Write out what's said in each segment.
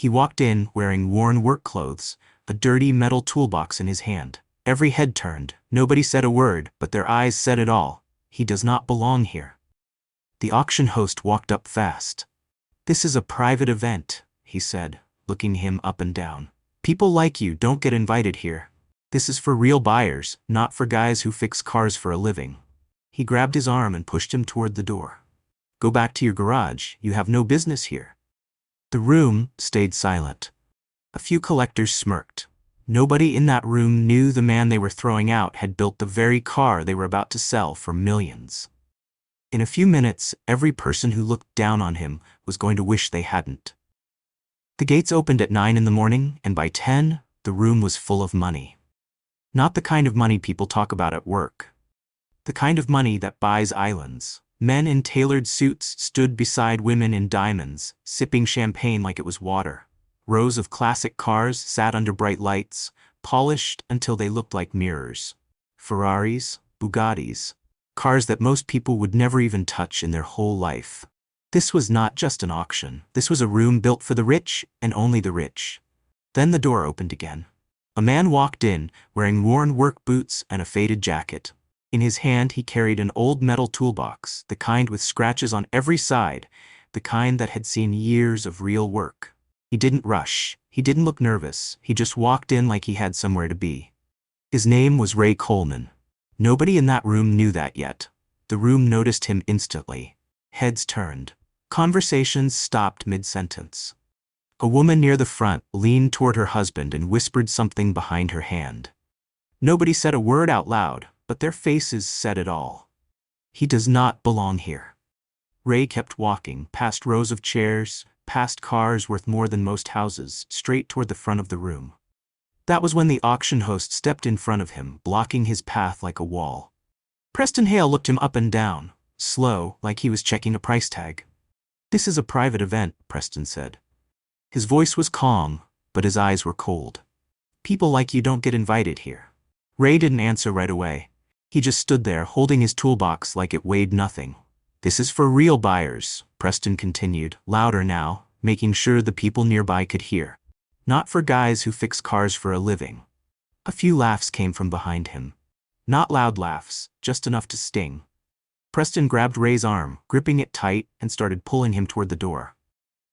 He walked in wearing worn work clothes, a dirty metal toolbox in his hand. Every head turned. Nobody said a word, but their eyes said it all. He does not belong here. The auction host walked up fast. "This is a private event," he said, looking him up and down. "People like you don't get invited here. This is for real buyers, not for guys who fix cars for a living." He grabbed his arm and pushed him toward the door. "Go back to your garage. You have no business here." The room stayed silent. A few collectors smirked. Nobody in that room knew the man they were throwing out had built the very car they were about to sell for millions. In a few minutes, every person who looked down on him was going to wish they hadn't. The gates opened at 9 in the morning, and by 10, the room was full of money. Not the kind of money people talk about at work. The kind of money that buys islands. Men in tailored suits stood beside women in diamonds, sipping champagne like it was water. Rows of classic cars sat under bright lights, polished until they looked like mirrors. Ferraris, Bugattis, cars that most people would never even touch in their whole life. This was not just an auction. This was a room built for the rich and only the rich. Then the door opened again. A man walked in, wearing worn work boots and a faded jacket. In his hand he carried an old metal toolbox, the kind with scratches on every side, the kind that had seen years of real work. He didn't rush. He didn't look nervous. He just walked in like he had somewhere to be. His name was Ray Coleman. Nobody in that room knew that yet. The room noticed him instantly. Heads turned. Conversations stopped mid-sentence. A woman near the front leaned toward her husband and whispered something behind her hand. Nobody said a word out loud, but their faces said it all. He does not belong here. Ray kept walking, past rows of chairs, past cars worth more than most houses, straight toward the front of the room. That was when the auction host stepped in front of him, blocking his path like a wall. Preston Hale looked him up and down, slow, like he was checking a price tag. "This is a private event," Preston said. His voice was calm, but his eyes were cold. "People like you don't get invited here." Ray didn't answer right away. He just stood there, holding his toolbox like it weighed nothing. "This is for real buyers," Preston continued, louder now, making sure the people nearby could hear. "Not for guys who fix cars for a living." A few laughs came from behind him. Not loud laughs, just enough to sting. Preston grabbed Ray's arm, gripping it tight, and started pulling him toward the door.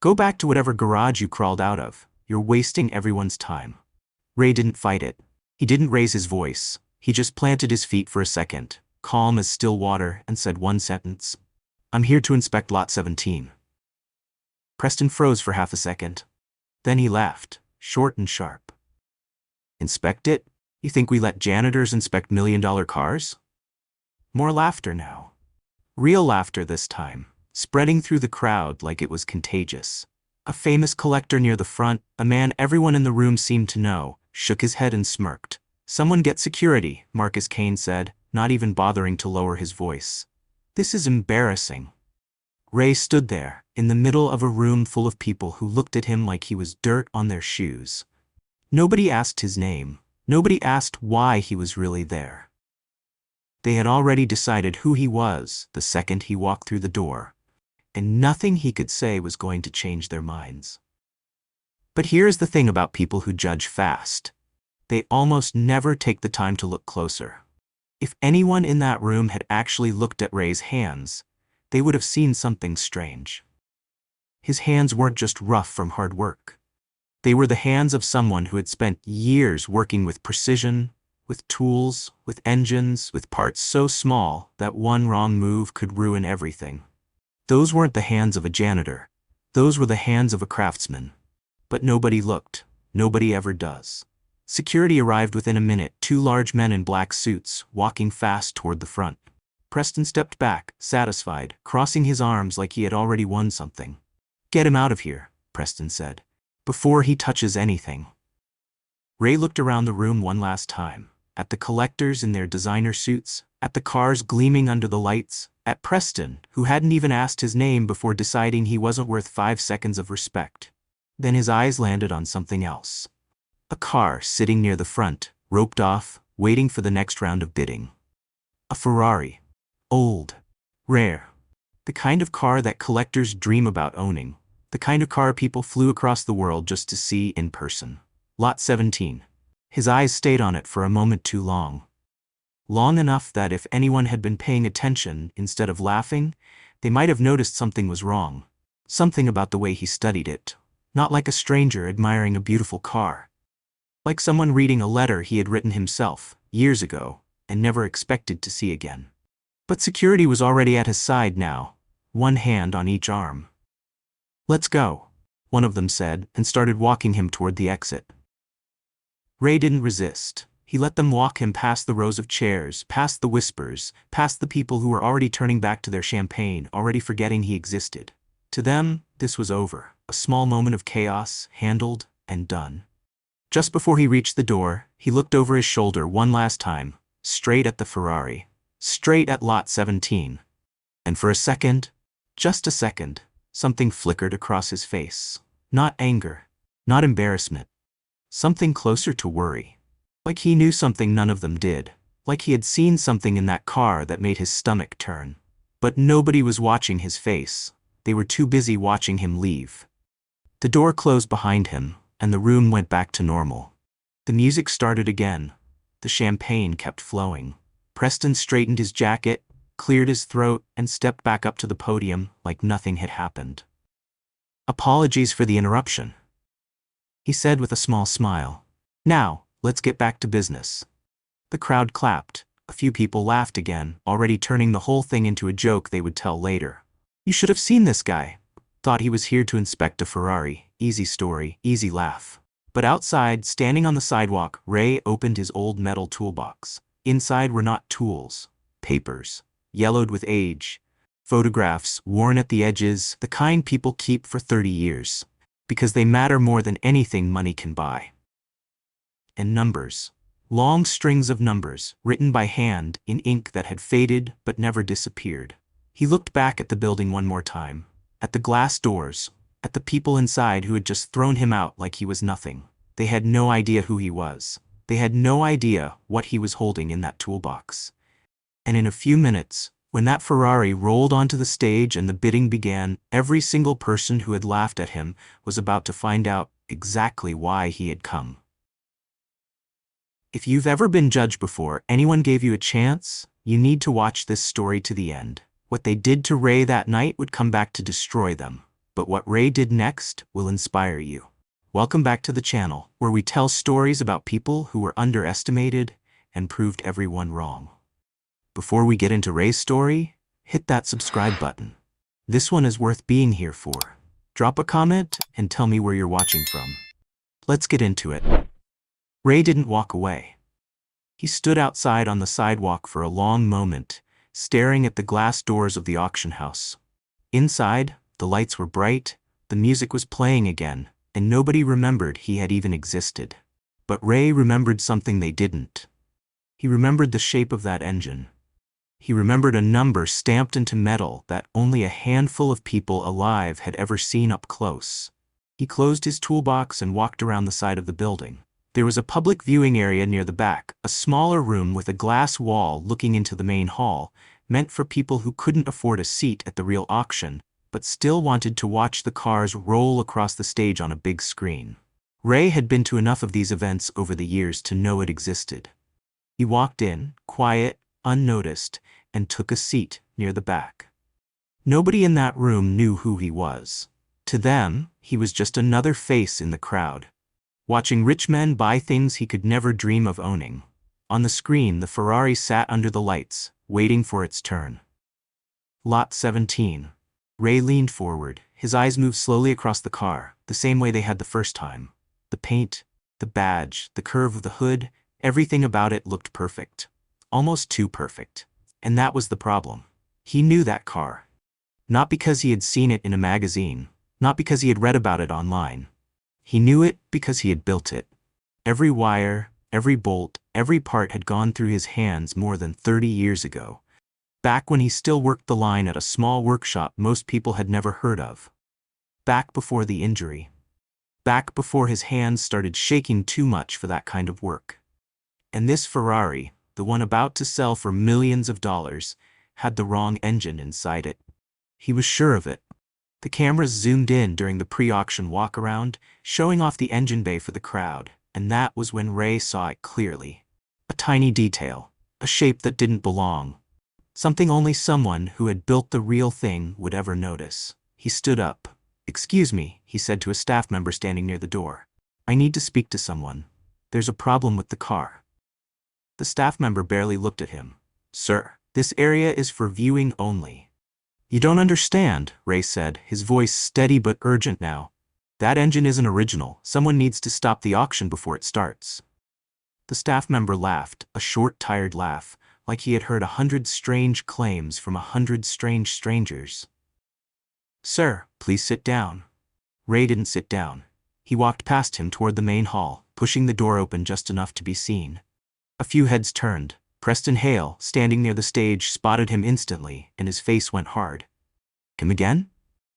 "Go back to whatever garage you crawled out of. You're wasting everyone's time." Ray didn't fight it. He didn't raise his voice. He just planted his feet for a second, calm as still water, and said one sentence. "I'm here to inspect lot 17. Preston froze for half a second. Then he laughed, short and sharp. "Inspect it? You think we let janitors inspect million-dollar cars?" More laughter now. Real laughter this time, spreading through the crowd like it was contagious. A famous collector near the front, a man everyone in the room seemed to know, shook his head and smirked. "Someone get security," Marcus Kane said, not even bothering to lower his voice. "This is embarrassing." Ray stood there, in the middle of a room full of people who looked at him like he was dirt on their shoes. Nobody asked his name. Nobody asked why he was really there. They had already decided who he was the second he walked through the door, and nothing he could say was going to change their minds. But here's the thing about people who judge fast. They almost never take the time to look closer. If anyone in that room had actually looked at Ray's hands, they would have seen something strange. His hands weren't just rough from hard work. They were the hands of someone who had spent years working with precision, with tools, with engines, with parts so small that one wrong move could ruin everything. Those weren't the hands of a janitor. Those were the hands of a craftsman. But nobody looked. Nobody ever does. Security arrived within a minute, two large men in black suits, walking fast toward the front. Preston stepped back, satisfied, crossing his arms like he had already won something. "Get him out of here," Preston said, "before he touches anything." Ray looked around the room one last time, at the collectors in their designer suits, at the cars gleaming under the lights, at Preston, who hadn't even asked his name before deciding he wasn't worth 5 seconds of respect. Then his eyes landed on something else. A car sitting near the front, roped off, waiting for the next round of bidding. A Ferrari. Old. Rare. The kind of car that collectors dream about owning. The kind of car people flew across the world just to see in person. Lot 17. His eyes stayed on it for a moment too long. Long enough that if anyone had been paying attention instead of laughing, they might have noticed something was wrong. Something about the way he studied it. Not like a stranger admiring a beautiful car. Like someone reading a letter he had written himself, years ago, and never expected to see again. But security was already at his side now, one hand on each arm. "Let's go," one of them said, and started walking him toward the exit. Ray didn't resist. He let them walk him past the rows of chairs, past the whispers, past the people who were already turning back to their champagne, already forgetting he existed. To them, this was over, a small moment of chaos, handled and done. Just before he reached the door, he looked over his shoulder one last time, straight at the Ferrari, straight at Lot 17. And for a second, just a second, something flickered across his face. Not anger, not embarrassment. Something closer to worry. Like he knew something none of them did. Like he had seen something in that car that made his stomach turn. But nobody was watching his face. They were too busy watching him leave. The door closed behind him, and the room went back to normal. The music started again. The champagne kept flowing. Preston straightened his jacket, cleared his throat, and stepped back up to the podium like nothing had happened. "Apologies for the interruption," he said with a small smile. "Now, let's get back to business." The crowd clapped. A few people laughed again, already turning the whole thing into a joke they would tell later. "You should have seen this guy. Thought he was here to inspect a Ferrari. Easy story, easy laugh." But outside, standing on the sidewalk, Ray opened his old metal toolbox. Inside were not tools, papers, yellowed with age, photographs worn at the edges, the kind people keep for 30 years, because they matter more than anything money can buy. And numbers. Long strings of numbers, written by hand in ink that had faded but never disappeared. He looked back at the building one more time, at the glass doors, at the people inside who had just thrown him out like he was nothing. They had no idea who he was. They had no idea what he was holding in that toolbox. And in a few minutes, when that Ferrari rolled onto the stage and the bidding began, every single person who had laughed at him was about to find out exactly why he had come. If you've ever been judged before anyone gave you a chance, you need to watch this story to the end. What they did to Ray that night would come back to destroy them. But what Ray did next will inspire you. Welcome back to the channel, where we tell stories about people who were underestimated and proved everyone wrong. Before we get into Ray's story, hit that subscribe button. This one is worth being here for. Drop a comment and tell me where you're watching from. Let's get into it. Ray didn't walk away. He stood outside on the sidewalk for a long moment, staring at the glass doors of the auction house. Inside, the lights were bright, the music was playing again, and nobody remembered he had even existed. But Ray remembered something they didn't. He remembered the shape of that engine. He remembered a number stamped into metal that only a handful of people alive had ever seen up close. He closed his toolbox and walked around the side of the building. There was a public viewing area near the back, a smaller room with a glass wall looking into the main hall, meant for people who couldn't afford a seat at the real auction, but still wanted to watch the cars roll across the stage on a big screen. Ray had been to enough of these events over the years to know it existed. He walked in, quiet, unnoticed, and took a seat near the back. Nobody in that room knew who he was. To them, he was just another face in the crowd, watching rich men buy things he could never dream of owning. On the screen, the Ferrari sat under the lights, waiting for its turn. Lot 17. Ray leaned forward. His eyes moved slowly across the car, the same way they had the first time. The paint, the badge, the curve of the hood, everything about it looked perfect. Almost too perfect. And that was the problem. He knew that car. Not because he had seen it in a magazine, not because he had read about it online. He knew it because he had built it. Every wire, every bolt, every part had gone through his hands more than 30 years ago. Back when he still worked the line at a small workshop most people had never heard of. Back before the injury. Back before his hands started shaking too much for that kind of work. And this Ferrari, the one about to sell for millions of dollars, had the wrong engine inside it. He was sure of it. The cameras zoomed in during the pre-auction walk-around, showing off the engine bay for the crowd, and that was when Ray saw it clearly. A tiny detail, a shape that didn't belong. Something only someone who had built the real thing would ever notice. He stood up. "Excuse me," he said to a staff member standing near the door. "I need to speak to someone. There's a problem with the car." The staff member barely looked at him. "Sir, this area is for viewing only." "You don't understand," Ray said, his voice steady but urgent now. "That engine isn't original. Someone needs to stop the auction before it starts." The staff member laughed, a short, tired laugh, like he had heard 100 strange claims from 100 strange strangers. "Sir, please sit down." Ray didn't sit down. He walked past him toward the main hall, pushing the door open just enough to be seen. A few heads turned. Preston Hale, standing near the stage, spotted him instantly, and his face went hard. "Him again?"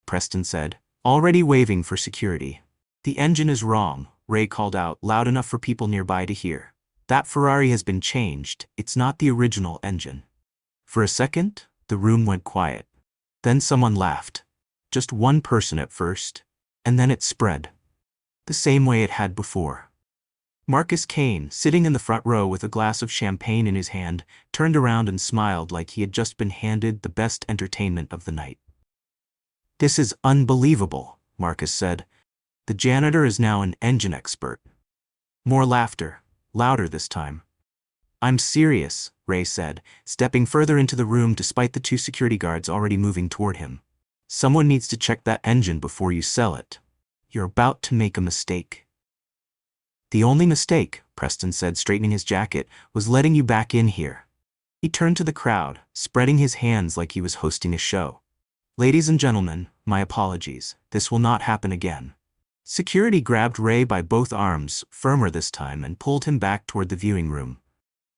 Preston said, already waving for security. "The engine is wrong," Ray called out, loud enough for people nearby to hear. "That Ferrari has been changed. It's not the original engine." For a second, the room went quiet. Then someone laughed. Just one person at first, and then it spread. The same way it had before. Marcus Kane, sitting in the front row with a glass of champagne in his hand, turned around and smiled like he had just been handed the best entertainment of the night. "This is unbelievable," Marcus said. "The janitor is now an engine expert." More laughter, louder this time. "I'm serious," Ray said, stepping further into the room despite the two security guards already moving toward him. "Someone needs to check that engine before you sell it. You're about to make a mistake." "The only mistake," Preston said, straightening his jacket, "was letting you back in here." He turned to the crowd, spreading his hands like he was hosting a show. "Ladies and gentlemen, my apologies. This will not happen again." Security grabbed Ray by both arms, firmer this time, and pulled him back toward the viewing room.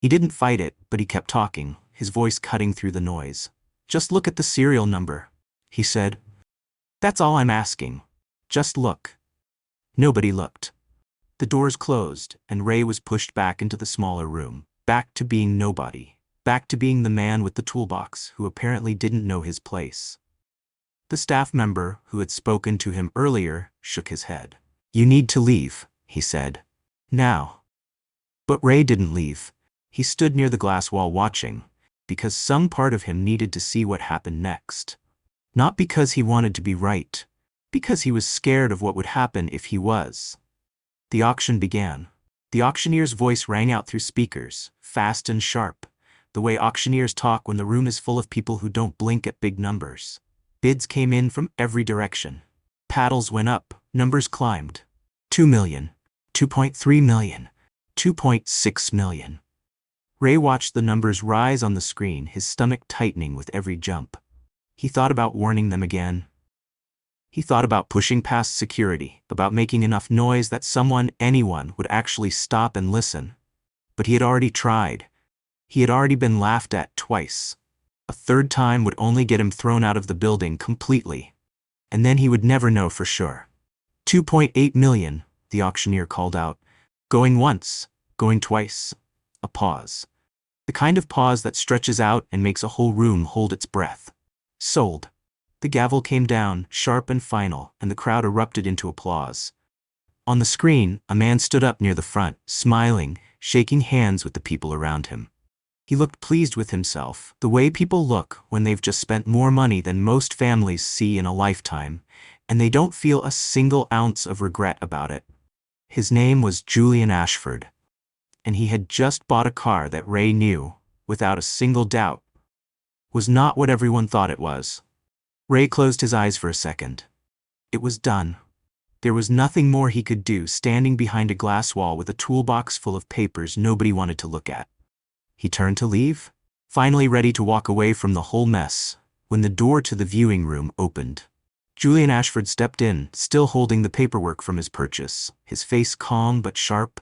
He didn't fight it, but he kept talking, his voice cutting through the noise. "Just look at the serial number," he said. "That's all I'm asking. Just look." Nobody looked. The doors closed, and Ray was pushed back into the smaller room, back to being nobody, back to being the man with the toolbox who apparently didn't know his place. The staff member who had spoken to him earlier shook his head. "You need to leave," he said. "Now." But Ray didn't leave. He stood near the glass wall watching, because some part of him needed to see what happened next. Not because he wanted to be right, because he was scared of what would happen if he was. The auction began. The auctioneer's voice rang out through speakers, fast and sharp, the way auctioneers talk when the room is full of people who don't blink at big numbers. Bids came in from every direction. Paddles went up, numbers climbed. 2 million, 2.3 million, 2.6 million. Ray watched the numbers rise on the screen, his stomach tightening with every jump. He thought about warning them again. He thought about pushing past security, about making enough noise that someone, anyone, would actually stop and listen. But he had already tried. He had already been laughed at twice. A third time would only get him thrown out of the building completely. And then he would never know for sure. 2.8 million, the auctioneer called out. Going once, going twice. A pause. The kind of pause that stretches out and makes a whole room hold its breath. Sold. The gavel came down, sharp and final, and the crowd erupted into applause. On the screen, a man stood up near the front, smiling, shaking hands with the people around him. He looked pleased with himself, the way people look when they've just spent more money than most families see in a lifetime, and they don't feel a single ounce of regret about it. His name was Julian Ashford, and he had just bought a car that Ray knew, without a single doubt, was not what everyone thought it was. Ray closed his eyes for a second. It was done. There was nothing more he could do standing behind a glass wall with a toolbox full of papers nobody wanted to look at. He turned to leave, finally ready to walk away from the whole mess, when the door to the viewing room opened. Julian Ashford stepped in, still holding the paperwork from his purchase, his face calm but sharp,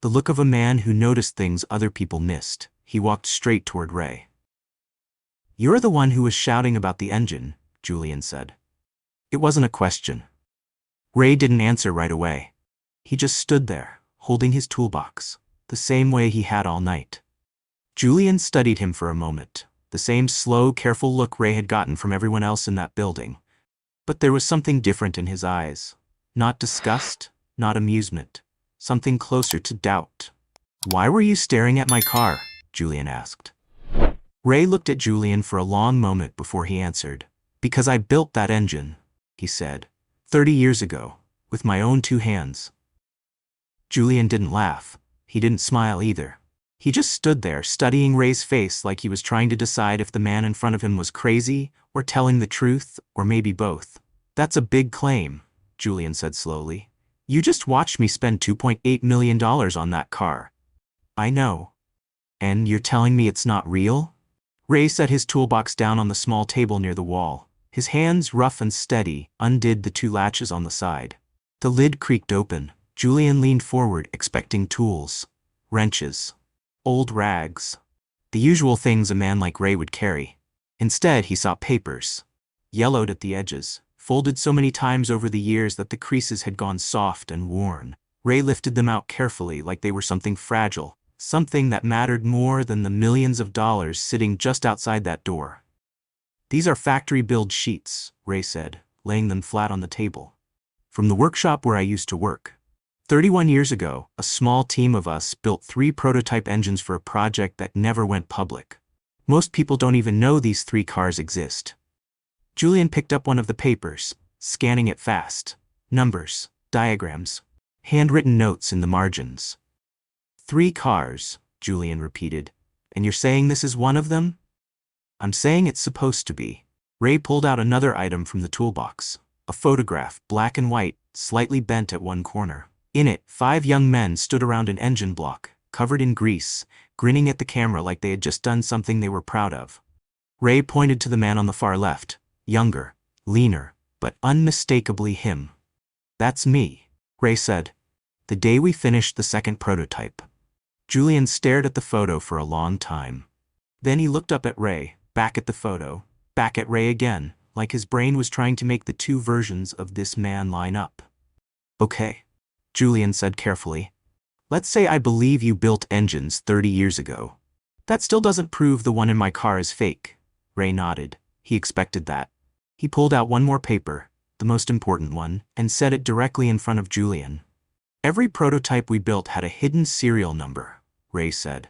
the look of a man who noticed things other people missed. He walked straight toward Ray. "You're the one who was shouting about the engine," Julian said. It wasn't a question. Ray didn't answer right away. He just stood there, holding his toolbox, the same way he had all night. Julian studied him for a moment, the same slow, careful look Ray had gotten from everyone else in that building. But there was something different in his eyes. Not disgust, not amusement. Something closer to doubt. "Why were you staring at my car?" Julian asked. Ray looked at Julian for a long moment before he answered. "Because I built that engine," he said. 30 years ago, with my own 2 hands. Julian didn't laugh. He didn't smile either. He just stood there studying Ray's face like he was trying to decide if the man in front of him was crazy, or telling the truth, or maybe both. "That's a big claim," Julian said slowly. "You just watched me spend $2.8 million on that car." "I know. And you're telling me it's not real?" Ray set his toolbox down on the small table near the wall. His hands, rough and steady, undid the 2 latches on the side. The lid creaked open. Julian leaned forward, expecting tools, wrenches, old rags, the usual things a man like Ray would carry. Instead, he saw papers, yellowed at the edges, folded so many times over the years that the creases had gone soft and worn. Ray lifted them out carefully like they were something fragile, something that mattered more than the millions of dollars sitting just outside that door. "These are factory-build sheets," Ray said, laying them flat on the table. "From the workshop where I used to work. 31 years ago, a small team of us built 3 prototype engines for a project that never went public. Most people don't even know these 3 cars exist." Julian picked up one of the papers, scanning it fast. Numbers, diagrams, handwritten notes in the margins. "3 cars," Julian repeated. "And you're saying this is one of them?" "I'm saying it's supposed to be." Ray pulled out another item from the toolbox. A photograph, black and white, slightly bent at one corner. In it, 5 young men stood around an engine block, covered in grease, grinning at the camera like they had just done something they were proud of. Ray pointed to the man on the far left, younger, leaner, but unmistakably him. "That's me," Ray said. "The day we finished the second prototype." Julian stared at the photo for a long time. Then he looked up at Ray, back at the photo, back at Ray again, like his brain was trying to make the 2 versions of this man line up. "Okay," Julian said carefully. "Let's say I believe you built engines 30 years ago. That still doesn't prove the one in my car is fake." Ray nodded. He expected that. He pulled out one more paper, the most important one, and set it directly in front of Julian. "Every prototype we built had a hidden serial number," Ray said.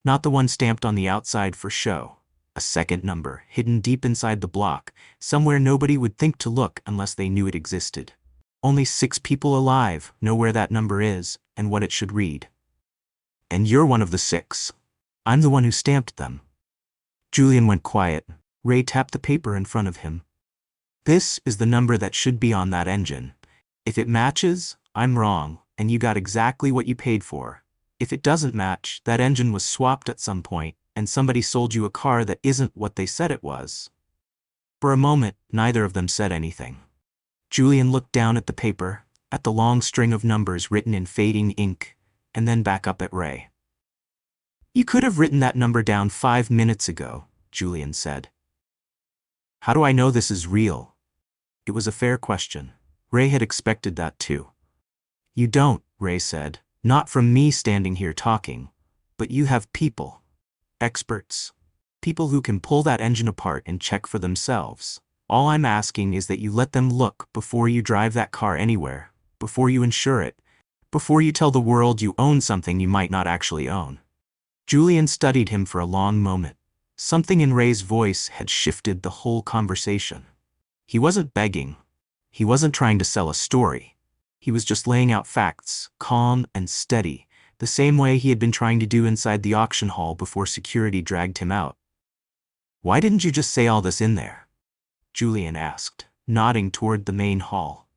"Not the one stamped on the outside for show. A second number, hidden deep inside the block, somewhere nobody would think to look unless they knew it existed. Only 6 people alive know where that number is and what it should read. And you're one of the 6. I'm the one who stamped them." Julian went quiet. Ray tapped the paper in front of him. "This is the number that should be on that engine. If it matches, I'm wrong, and you got exactly what you paid for. If it doesn't match, that engine was swapped at some point, and somebody sold you a car that isn't what they said it was." For a moment, neither of them said anything. Julian looked down at the paper, at the long string of numbers written in fading ink, and then back up at Ray. "You could have written that number down 5 minutes ago," Julian said. "How do I know this is real?" It was a fair question. Ray had expected that too. "You don't," Ray said. "Not from me standing here talking. But you have people. Experts. People who can pull that engine apart and check for themselves. All I'm asking is that you let them look before you drive that car anywhere, before you insure it, before you tell the world you own something you might not actually own." Julian studied him for a long moment. Something in Ray's voice had shifted the whole conversation. He wasn't begging. He wasn't trying to sell a story. He was just laying out facts, calm and steady, the same way he had been trying to do inside the auction hall before security dragged him out. "Why didn't you just say all this in there?" Julian asked, nodding toward the main hall.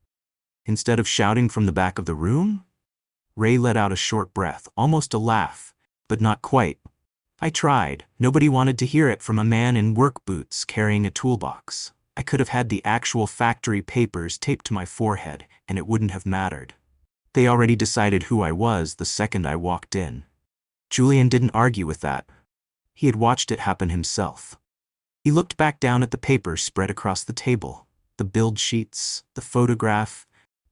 "Instead of shouting from the back of the room?" Ray let out a short breath, almost a laugh, but not quite. "I tried. Nobody wanted to hear it from a man in work boots carrying a toolbox. I could have had the actual factory papers taped to my forehead, and it wouldn't have mattered. They already decided who I was the second I walked in." Julian didn't argue with that. He had watched it happen himself. He looked back down at the papers spread across the table, the build sheets, the photograph,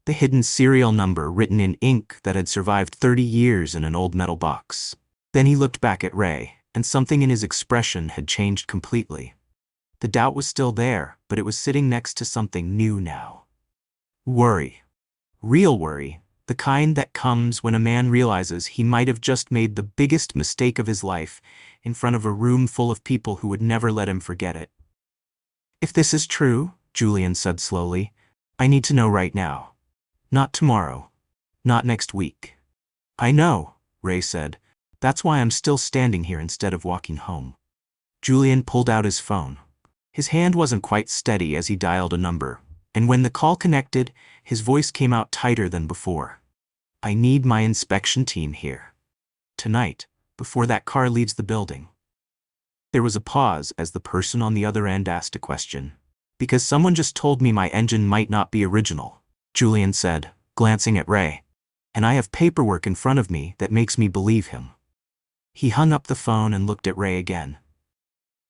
the hidden serial number written in ink that had survived 30 years in an old metal box. Then he looked back at Ray, and something in his expression had changed completely. The doubt was still there, but it was sitting next to something new now. Worry. Real worry. The kind that comes when a man realizes he might have just made the biggest mistake of his life in front of a room full of people who would never let him forget it. If this is true, Julian said slowly, I need to know right now. Not tomorrow. Not next week. I know, Ray said. That's why I'm still standing here instead of walking home. Julian pulled out his phone. His hand wasn't quite steady as he dialed a number, and when the call connected, his voice came out tighter than before. I need my inspection team here. Tonight, before that car leaves the building. There was a pause as the person on the other end asked a question. Because someone just told me my engine might not be original, Julian said, glancing at Ray. And I have paperwork in front of me that makes me believe him. He hung up the phone and looked at Ray again.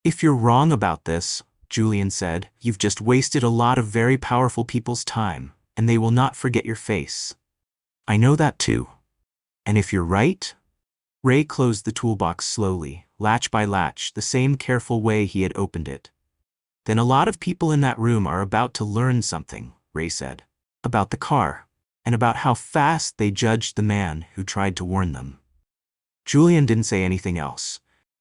If you're wrong about this, Julian said, you've just wasted a lot of very powerful people's time, and they will not forget your face. I know that too. And if you're right? Ray closed the toolbox slowly, latch by latch, the same careful way he had opened it. Then a lot of people in that room are about to learn something, Ray said. About the car, and about how fast they judged the man who tried to warn them. Julian didn't say anything else.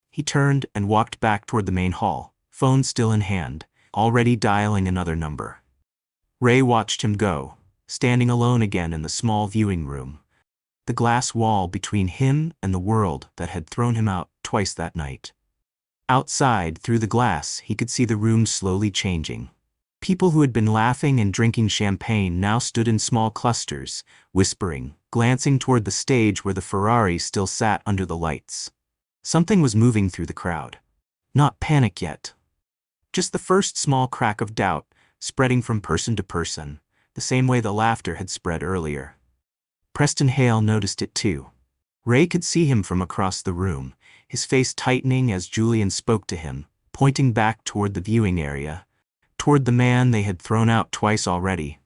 He turned and walked back toward the main hall, phone still in hand, already dialing another number. Ray watched him go, standing alone again in the small viewing room. The glass wall between him and the world that had thrown him out twice that night. Outside, through the glass, he could see the room slowly changing. People who had been laughing and drinking champagne now stood in small clusters, whispering, glancing toward the stage where the Ferrari still sat under the lights. Something was moving through the crowd. Not panic yet. Just the first small crack of doubt, spreading from person to person, the same way the laughter had spread earlier. Preston Hale noticed it too. Ray could see him from across the room, his face tightening as Julian spoke to him, pointing back toward the viewing area, toward the man they had thrown out twice already.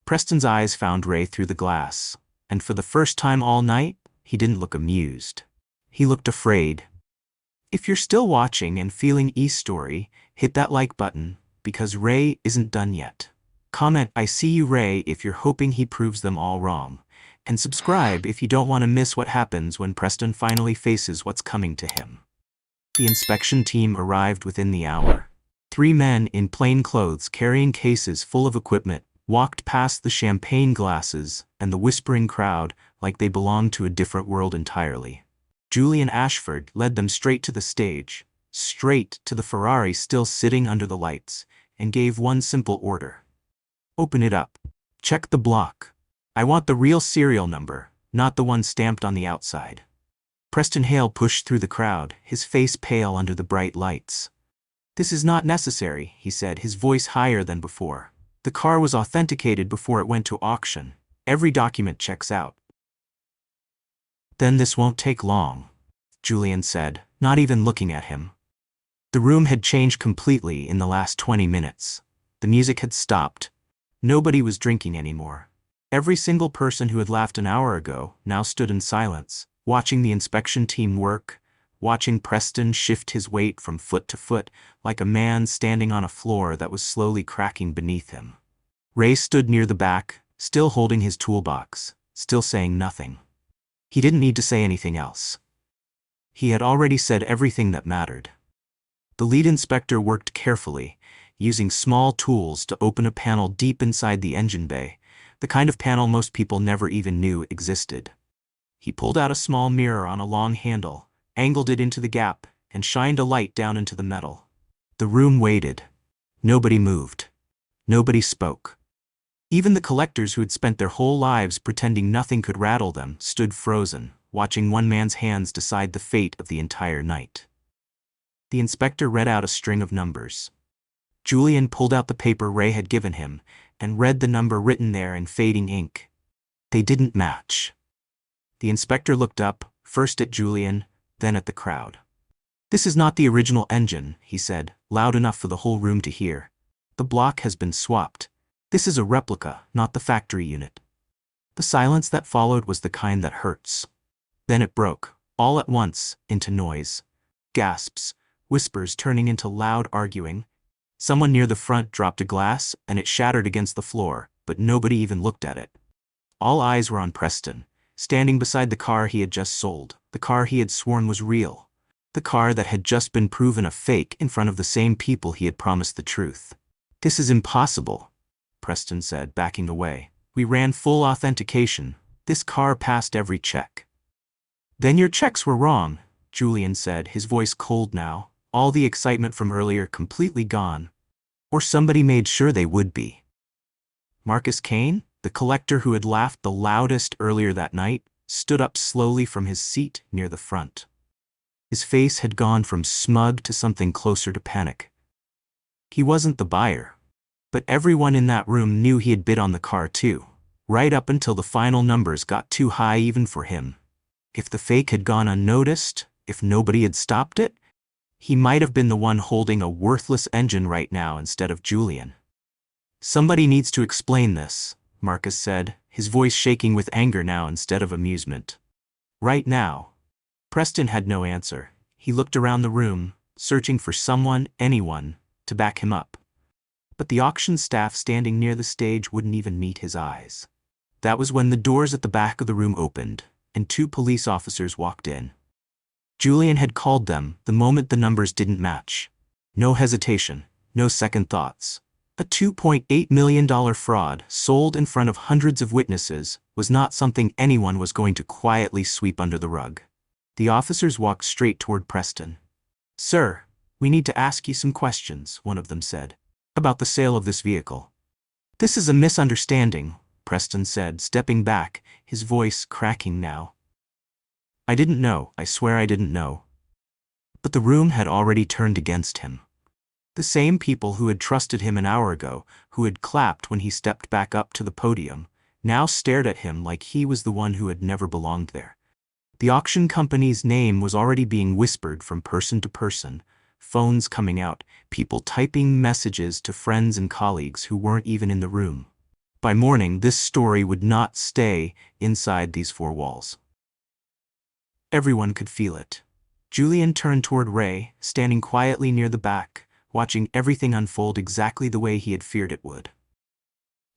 Preston's eyes found Ray through the glass, and for the first time all night, he didn't look amused. He looked afraid. If you're still watching and feeling E-Story, hit that like button, because Ray isn't done yet. Comment I see you Ray if you're hoping he proves them all wrong. And subscribe if you don't want to miss what happens when Preston finally faces what's coming to him. The inspection team arrived within the hour. 3 men in plain clothes carrying cases full of equipment walked past the champagne glasses and the whispering crowd like they belonged to a different world entirely. Julian Ashford led them straight to the stage, straight to the Ferrari still sitting under the lights, and gave one simple order. Open it up. Check the block. I want the real serial number, not the one stamped on the outside. Preston Hale pushed through the crowd, his face pale under the bright lights. This is not necessary, he said, his voice higher than before. The car was authenticated before it went to auction. Every document checks out. Then this won't take long, Julian said, not even looking at him. The room had changed completely in the last 20 minutes. The music had stopped. Nobody was drinking anymore. Every single person who had laughed an hour ago now stood in silence, watching the inspection team work, watching Preston shift his weight from foot to foot like a man standing on a floor that was slowly cracking beneath him. Ray stood near the back, still holding his toolbox, still saying nothing. He didn't need to say anything else. He had already said everything that mattered. The lead inspector worked carefully, using small tools to open a panel deep inside the engine bay, the kind of panel most people never even knew existed. He pulled out a small mirror on a long handle, angled it into the gap, and shined a light down into the metal. The room waited. Nobody moved. Nobody spoke. Even the collectors who had spent their whole lives pretending nothing could rattle them stood frozen, watching one man's hands decide the fate of the entire night. The inspector read out a string of numbers. Julian pulled out the paper Ray had given him and read the number written there in fading ink. They didn't match. The inspector looked up, first at Julian, then at the crowd. This is not the original engine, he said, loud enough for the whole room to hear. The block has been swapped. This is a replica, not the factory unit. The silence that followed was the kind that hurts. Then it broke, all at once, into noise. Gasps, whispers turning into loud arguing, Someone near the front dropped a glass, and it shattered against the floor, but nobody even looked at it. All eyes were on Preston, standing beside the car he had just sold, the car he had sworn was real, the car that had just been proven a fake in front of the same people he had promised the truth. "This is impossible," Preston said, backing away. "We ran full authentication. This car passed every check." "Then your checks were wrong," Julian said, his voice cold now, all the excitement from earlier completely gone. "Or somebody made sure they would be." Marcus Kane, the collector who had laughed the loudest earlier that night, stood up slowly from his seat near the front. His face had gone from smug to something closer to panic. He wasn't the buyer, but everyone in that room knew he had bid on the car too, right up until the final numbers got too high even for him. If the fake had gone unnoticed, if nobody had stopped it, he might have been the one holding a worthless engine right now instead of Julian. "Somebody needs to explain this," Marcus said, his voice shaking with anger now instead of amusement. Right now. Preston had no answer. He looked around the room, searching for someone, anyone, to back him up. But the auction staff standing near the stage wouldn't even meet his eyes. That was when the doors at the back of the room opened, and 2 police officers walked in. Julian had called them the moment the numbers didn't match. No hesitation, no second thoughts. A $2.8 million fraud sold in front of hundreds of witnesses was not something anyone was going to quietly sweep under the rug. The officers walked straight toward Preston. "Sir, we need to ask you some questions," one of them said, "about the sale of this vehicle." "This is a misunderstanding," Preston said, stepping back, his voice cracking now. "I didn't know, I swear I didn't know." But the room had already turned against him. The same people who had trusted him an hour ago, who had clapped when he stepped back up to the podium, now stared at him like he was the one who had never belonged there. The auction company's name was already being whispered from person to person, phones coming out, people typing messages to friends and colleagues who weren't even in the room. By morning, this story would not stay inside these 4 walls. Everyone could feel it. Julian turned toward Ray, standing quietly near the back, watching everything unfold exactly the way he had feared it would.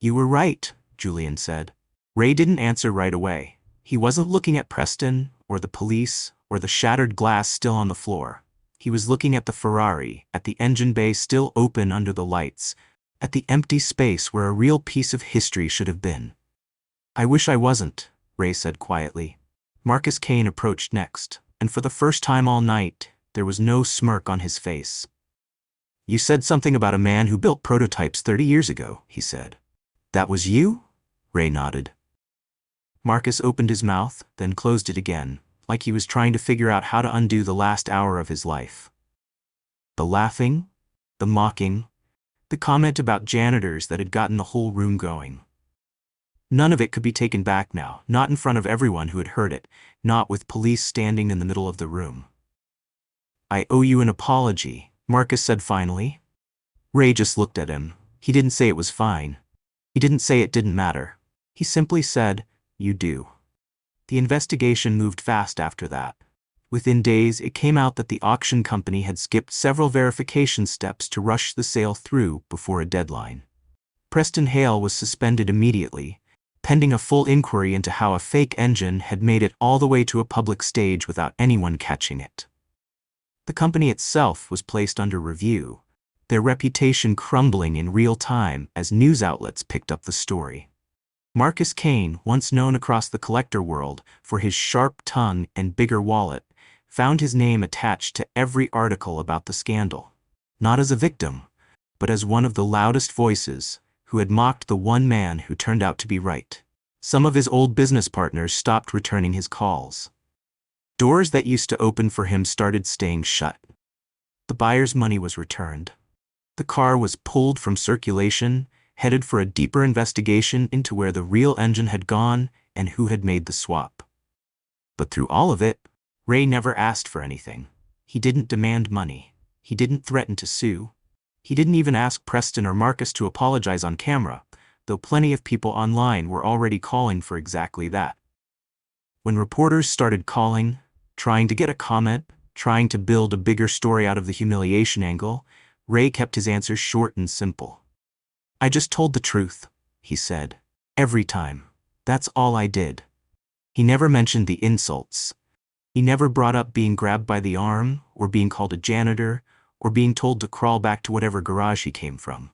"You were right," Julian said. Ray didn't answer right away. He wasn't looking at Preston, or the police, or the shattered glass still on the floor. He was looking at the Ferrari, at the engine bay still open under the lights, at the empty space where a real piece of history should have been. "I wish I wasn't," Ray said quietly. Marcus Kane approached next, and for the first time all night, there was no smirk on his face. "You said something about a man who built prototypes 30 years ago," he said. "That was you?" Ray nodded. Marcus opened his mouth, then closed it again, like he was trying to figure out how to undo the last hour of his life. The laughing, the mocking, the comment about janitors that had gotten the whole room going. None of it could be taken back now, not in front of everyone who had heard it, not with police standing in the middle of the room. "I owe you an apology," Marcus said finally. Ray just looked at him. He didn't say it was fine. He didn't say it didn't matter. He simply said, "You do." The investigation moved fast after that. Within days, it came out that the auction company had skipped several verification steps to rush the sale through before a deadline. Preston Hale was suspended immediately, pending a full inquiry into how a fake engine had made it all the way to a public stage without anyone catching it. The company itself was placed under review, their reputation crumbling in real time as news outlets picked up the story. Marcus Kane, once known across the collector world for his sharp tongue and bigger wallet, found his name attached to every article about the scandal, not as a victim, but as one of the loudest voices who had mocked the one man who turned out to be right. Some of his old business partners stopped returning his calls. Doors that used to open for him started staying shut. The buyer's money was returned. The car was pulled from circulation, headed for a deeper investigation into where the real engine had gone and who had made the swap. But through all of it, Ray never asked for anything. He didn't demand money. He didn't threaten to sue. He didn't even ask Preston or Marcus to apologize on camera, though plenty of people online were already calling for exactly that. When reporters started calling, trying to get a comment, trying to build a bigger story out of the humiliation angle, Ray kept his answer short and simple. "I just told the truth," he said. "Every time. That's all I did." He never mentioned the insults. He never brought up being grabbed by the arm, or being called a janitor, or being told to crawl back to whatever garage he came from.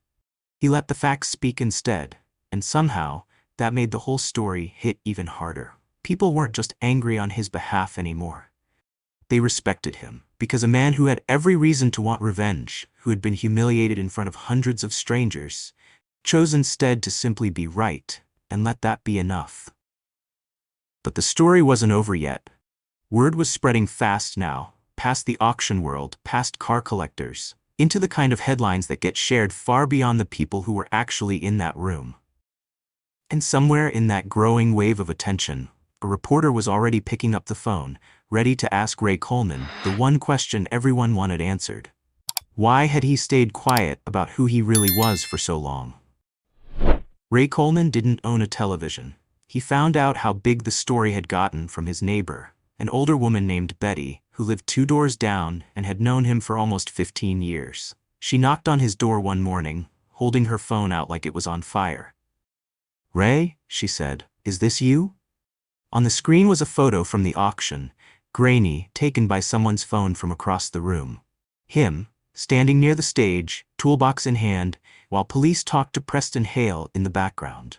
He let the facts speak instead, and somehow, that made the whole story hit even harder. People weren't just angry on his behalf anymore. They respected him, because a man who had every reason to want revenge, who had been humiliated in front of hundreds of strangers, chose instead to simply be right, and let that be enough. But the story wasn't over yet. Word was spreading fast now, past the auction world, past car collectors, into the kind of headlines that get shared far beyond the people who were actually in that room. And somewhere in that growing wave of attention, a reporter was already picking up the phone, ready to ask Ray Coleman the one question everyone wanted answered. Why had he stayed quiet about who he really was for so long? Ray Coleman didn't own a television. He found out how big the story had gotten from his neighbor, an older woman named Betty, who lived 2 doors down and had known him for almost 15 years. She knocked on his door one morning, holding her phone out like it was on fire. "Ray," she said, "is this you?" On the screen was a photo from the auction, grainy, taken by someone's phone from across the room. Him, standing near the stage, toolbox in hand, while police talked to Preston Hale in the background.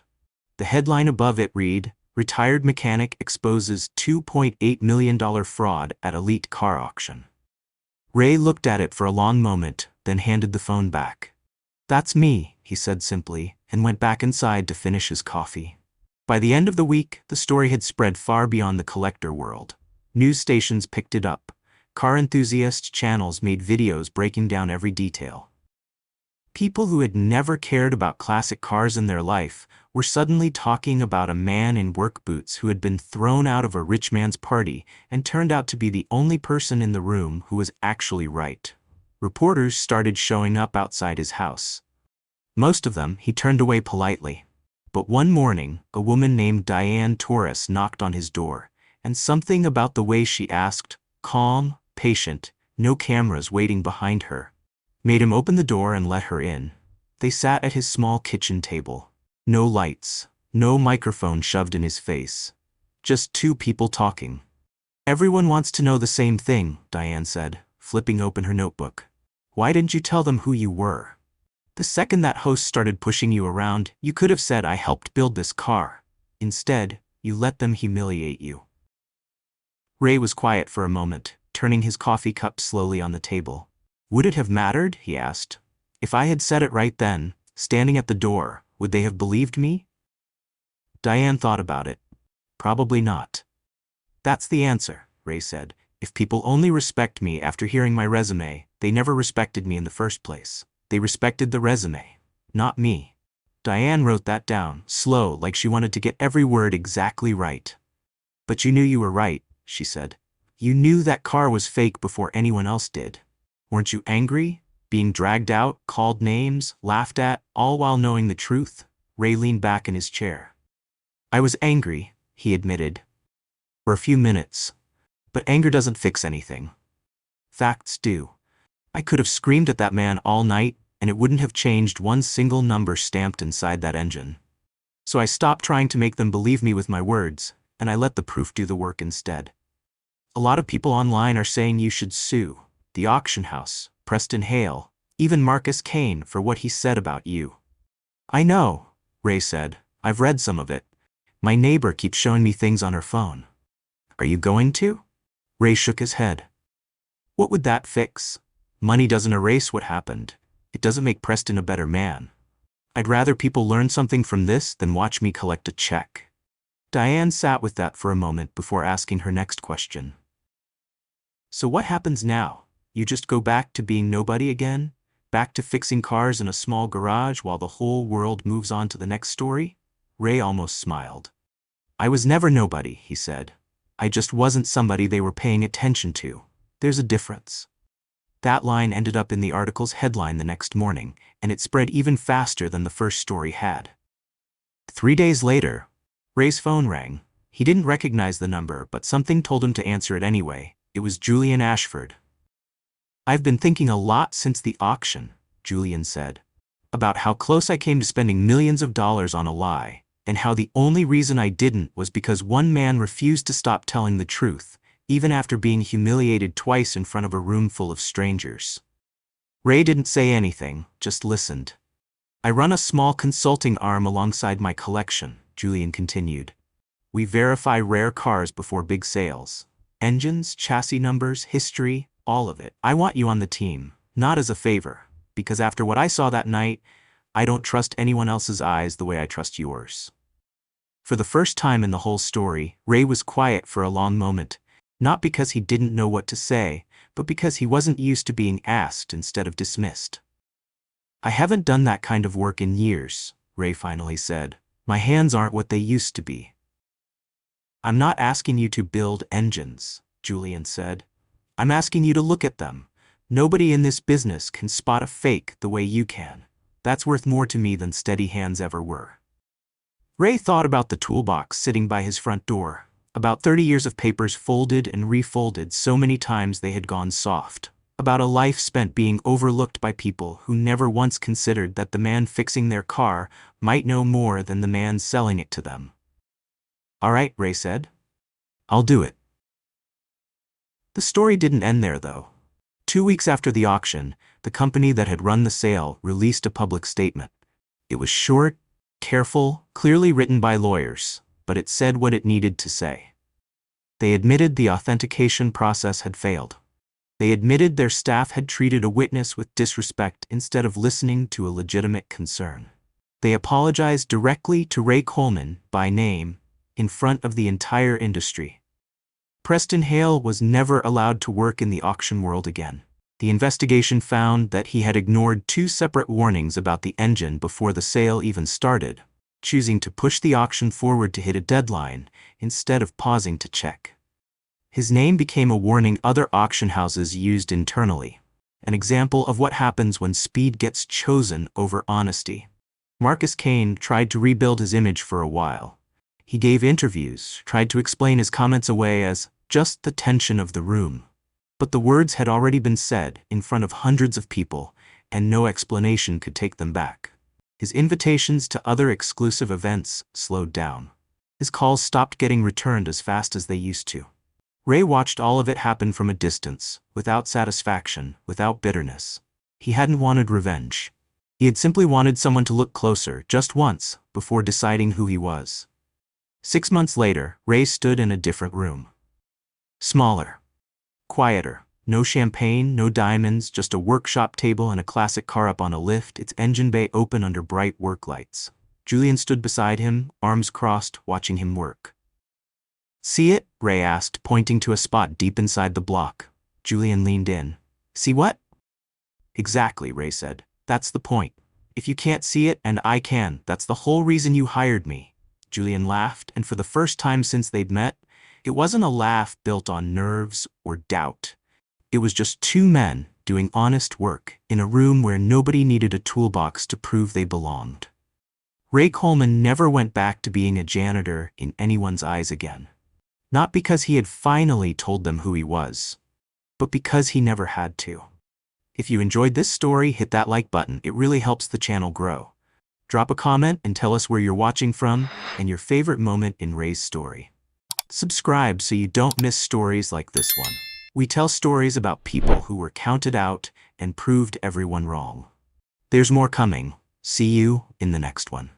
The headline above it read, "Retired Mechanic Exposes $2.8 million Fraud at Elite Car Auction." Ray looked at it for a long moment, then handed the phone back. "That's me," he said simply, and went back inside to finish his coffee. By the end of the week, the story had spread far beyond the collector world. News stations picked it up. Car enthusiast channels made videos breaking down every detail. People who had never cared about classic cars in their life were suddenly talking about a man in work boots who had been thrown out of a rich man's party and turned out to be the only person in the room who was actually right. Reporters started showing up outside his house. Most of them he turned away politely. But one morning, a woman named Diane Torres knocked on his door, and something about the way she asked, calm, patient, no cameras waiting behind her, made him open the door and let her in. They sat at his small kitchen table. No lights, no microphone shoved in his face. Just 2 people talking. "Everyone wants to know the same thing," Diane said, flipping open her notebook. "Why didn't you tell them who you were? The second that host started pushing you around, you could have said, 'I helped build this car.' Instead, you let them humiliate you." Ray was quiet for a moment, turning his coffee cup slowly on the table. "Would it have mattered?" he asked. "If I had said it right then, standing at the door, would they have believed me?" Diane thought about it. "Probably not." "That's the answer," Ray said. "If people only respect me after hearing my resume, they never respected me in the first place. They respected the resume, not me." Diane wrote that down, slow, like she wanted to get every word exactly right. "But you knew you were right," she said. "You knew that car was fake before anyone else did. Weren't you angry? Being dragged out, called names, laughed at, all while knowing the truth?" Ray leaned back in his chair. "I was angry," he admitted. "For a few minutes. But anger doesn't fix anything. Facts do. I could have screamed at that man all night, and it wouldn't have changed one single number stamped inside that engine. So I stopped trying to make them believe me with my words, and I let the proof do the work instead. A lot of people online are saying you should sue the auction house, Preston Hale, even Marcus Kane for what he said about you." "I know," Ray said. "I've read some of it. My neighbor keeps showing me things on her phone." "Are you going to?" Ray shook his head. "What would that fix? Money doesn't erase what happened. It doesn't make Preston a better man. I'd rather people learn something from this than watch me collect a check." Diane sat with that for a moment before asking her next question. "So what happens now? You just go back to being nobody again? Back to fixing cars in a small garage while the whole world moves on to the next story?" Ray almost smiled. "I was never nobody," he said. "I just wasn't somebody they were paying attention to. There's a difference." That line ended up in the article's headline the next morning, and it spread even faster than the first story had. 3 days later, Ray's phone rang. He didn't recognize the number, but something told him to answer it anyway. It was Julian Ashford. "I've been thinking a lot since the auction," Julian said. About how close I came to spending millions of dollars on a lie, and how the only reason I didn't was because one man refused to stop telling the truth, even after being humiliated twice in front of a room full of strangers. Ray didn't say anything, just listened. I run a small consulting arm alongside my collection, Julian continued. We verify rare cars before big sales. Engines, chassis numbers, history, all of it. I want you on the team, not as a favor, because after what I saw that night, I don't trust anyone else's eyes the way I trust yours. For the first time in the whole story, Ray was quiet for a long moment, not because he didn't know what to say, but because he wasn't used to being asked instead of dismissed. I haven't done that kind of work in years, Ray finally said. My hands aren't what they used to be. I'm not asking you to build engines, Julian said. I'm asking you to look at them. Nobody in this business can spot a fake the way you can. That's worth more to me than steady hands ever were. Ray thought about the toolbox sitting by his front door, about 30 years of papers folded and refolded so many times they had gone soft, about a life spent being overlooked by people who never once considered that the man fixing their car might know more than the man selling it to them. All right, Ray said. I'll do it. The story didn't end there, though. 2 weeks after the auction, the company that had run the sale released a public statement. It was short, careful, clearly written by lawyers, but it said what it needed to say. They admitted the authentication process had failed. They admitted their staff had treated a witness with disrespect instead of listening to a legitimate concern. They apologized directly to Ray Coleman, by name, in front of the entire industry. Preston Hale was never allowed to work in the auction world again. The investigation found that he had ignored 2 separate warnings about the engine before the sale even started, choosing to push the auction forward to hit a deadline instead of pausing to check. His name became a warning other auction houses used internally, an example of what happens when speed gets chosen over honesty. Marcus Kane tried to rebuild his image for a while. He gave interviews, tried to explain his comments away as just the tension of the room. But the words had already been said in front of hundreds of people, and no explanation could take them back. His invitations to other exclusive events slowed down. His calls stopped getting returned as fast as they used to. Ray watched all of it happen from a distance, without satisfaction, without bitterness. He hadn't wanted revenge. He had simply wanted someone to look closer, just once, before deciding who he was. 6 months later, Ray stood in a different room. Smaller. Quieter. No champagne, no diamonds, just a workshop table and a classic car up on a lift, its engine bay open under bright work lights. Julian stood beside him, arms crossed, watching him work. See it? Ray asked, pointing to a spot deep inside the block. Julian leaned in. See what? Exactly, Ray said. That's the point. If you can't see it and I can, that's the whole reason you hired me. Julian laughed, and for the first time since they'd met, it wasn't a laugh built on nerves or doubt. It was just 2 men doing honest work in a room where nobody needed a toolbox to prove they belonged. Ray Coleman never went back to being a janitor in anyone's eyes again. Not because he had finally told them who he was, but because he never had to. If you enjoyed this story, hit that like button. It really helps the channel grow. Drop a comment and tell us where you're watching from and your favorite moment in Ray's story. Subscribe so you don't miss stories like this one. We tell stories about people who were counted out and proved everyone wrong. There's more coming. See you in the next one.